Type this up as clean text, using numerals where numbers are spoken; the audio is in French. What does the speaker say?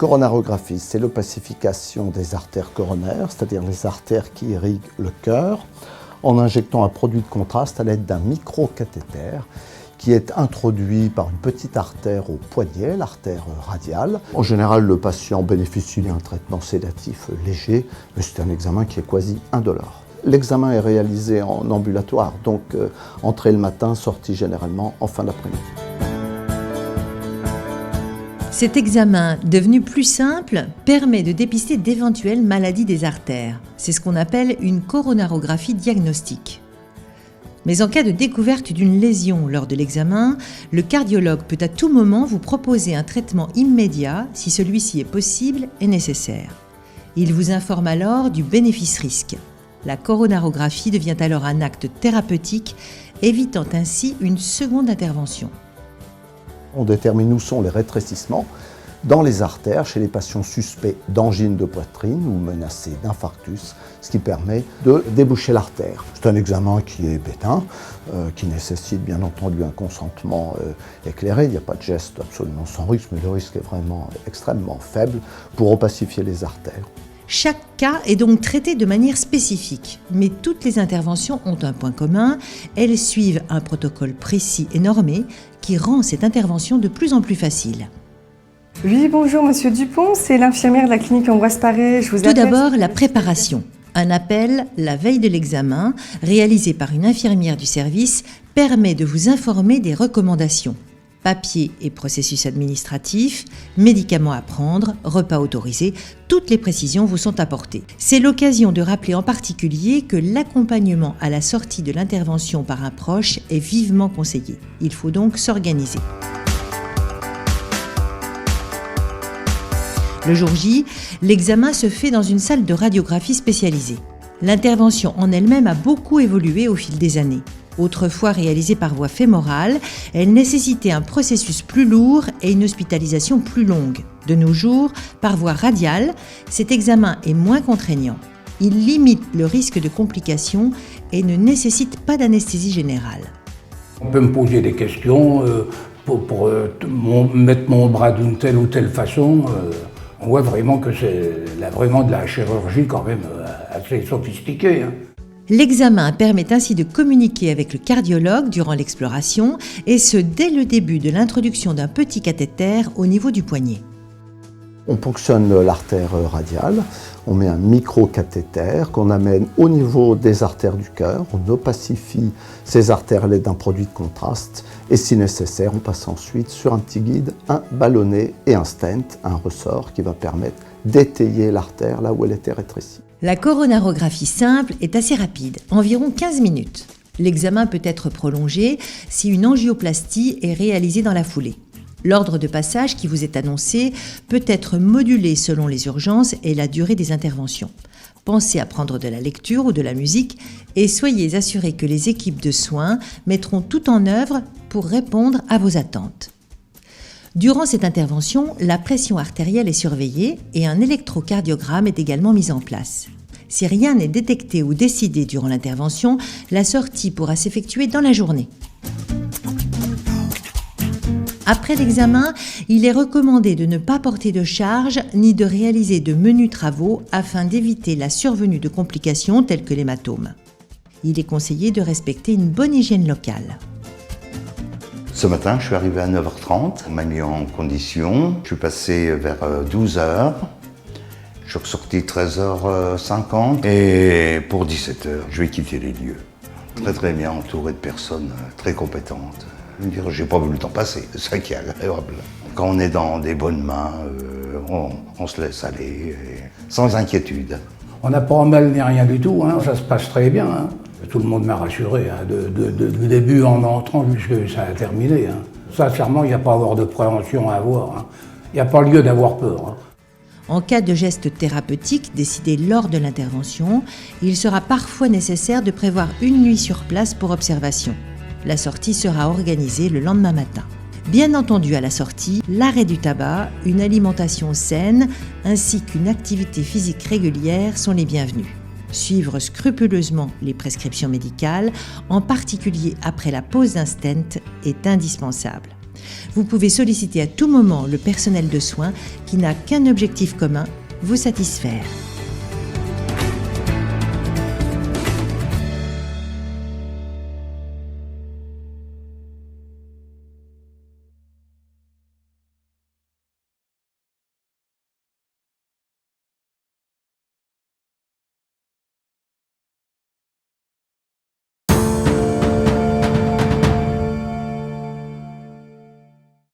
coronarographie, c'est l'opacification des artères coronaires, c'est-à-dire les artères qui irriguent le cœur, en injectant un produit de contraste à l'aide d'un microcathéter qui est introduit par une petite artère au poignet, l'artère radiale. En général, le patient bénéficie d'un traitement sédatif léger, mais c'est un examen qui est quasi indolore. L'examen est réalisé en ambulatoire, donc entrée le matin, sortie généralement en fin d'après-midi. Cet examen, devenu plus simple, permet de dépister d'éventuelles maladies des artères. C'est ce qu'on appelle une coronarographie diagnostique. Mais en cas de découverte d'une lésion lors de l'examen, le cardiologue peut à tout moment vous proposer un traitement immédiat si celui-ci est possible et nécessaire. Il vous informe alors du bénéfice-risque. La coronarographie devient alors un acte thérapeutique, évitant ainsi une seconde intervention. On détermine où sont les rétrécissements dans les artères chez les patients suspects d'angine de poitrine ou menacés d'infarctus, ce qui permet de déboucher l'artère. C'est un examen qui est bénin, qui nécessite bien entendu un consentement éclairé. Il n'y a pas de geste absolument sans risque, mais le risque est vraiment extrêmement faible pour opacifier les artères. Chaque cas est donc traité de manière spécifique, mais toutes les interventions ont un point commun, elles suivent un protocole précis et normé qui rend cette intervention de plus en plus facile. Oui, bonjour Monsieur Dupont, c'est l'infirmière de la clinique Ambroise Paré. Je vous Tout d'abord, la préparation. Un appel la veille de l'examen, réalisé par une infirmière du service, permet de vous informer des recommandations. Papier et processus administratif, médicaments à prendre, repas autorisés, toutes les précisions vous sont apportées. C'est l'occasion de rappeler en particulier que l'accompagnement à la sortie de l'intervention par un proche est vivement conseillé. Il faut donc s'organiser. Le jour J, l'examen se fait dans une salle de radiographie spécialisée. L'intervention en elle-même a beaucoup évolué au fil des années. Autrefois réalisée par voie fémorale, elle nécessitait un processus plus lourd et une hospitalisation plus longue. De nos jours, par voie radiale, cet examen est moins contraignant. Il limite le risque de complications et ne nécessite pas d'anesthésie générale. On peut me poser des questions pour mettre mon bras d'une telle ou telle façon. On voit vraiment que c'est vraiment de la chirurgie quand même assez sophistiquée. L'examen permet ainsi de communiquer avec le cardiologue durant l'exploration, et ce dès le début de l'introduction d'un petit cathéter au niveau du poignet. On ponctionne l'artère radiale, on met un microcathéter qu'on amène au niveau des artères du cœur, on opacifie ces artères à l'aide d'un produit de contraste et si nécessaire, on passe ensuite sur un petit guide, un ballonnet et un stent, un ressort qui va permettre d'étayer l'artère là où elle était rétrécie. La coronarographie simple est assez rapide, environ 15 minutes. L'examen peut être prolongé si une angioplastie est réalisée dans la foulée. L'ordre de passage qui vous est annoncé peut être modulé selon les urgences et la durée des interventions. Pensez à prendre de la lecture ou de la musique et soyez assurés que les équipes de soins mettront tout en œuvre pour répondre à vos attentes. Durant cette intervention, la pression artérielle est surveillée et un électrocardiogramme est également mis en place. Si rien n'est détecté ou décidé durant l'intervention, la sortie pourra s'effectuer dans la journée. Après l'examen, il est recommandé de ne pas porter de charge ni de réaliser de menus travaux afin d'éviter la survenue de complications telles que l'hématome. Il est conseillé de respecter une bonne hygiène locale. Ce matin, je suis arrivé à 9h30, on m'a mis en condition, je suis passé vers 12h, je suis ressorti 13h50 et pour 17h, je vais quitter les lieux. Très bien, entouré de personnes très compétentes. Je veux dire, j'ai pas vu le temps passer, c'est ça qui est agréable. Quand on est dans des bonnes mains, on se laisse aller, sans inquiétude. On n'a pas mal ni rien du tout, ça se passe très bien. Tout le monde m'a rassuré, du début en entrant jusqu'à ça a terminé. Sincèrement, il n'y a pas à avoir de préhension à avoir. Il n'y a pas lieu d'avoir peur. En cas de geste thérapeutique décidé lors de l'intervention, il sera parfois nécessaire de prévoir une nuit sur place pour observation. La sortie sera organisée le lendemain matin. Bien entendu, à la sortie, l'arrêt du tabac, une alimentation saine ainsi qu'une activité physique régulière sont les bienvenus. Suivre scrupuleusement les prescriptions médicales, en particulier après la pose d'un stent, est indispensable. Vous pouvez solliciter à tout moment le personnel de soins qui n'a qu'un objectif commun, vous satisfaire.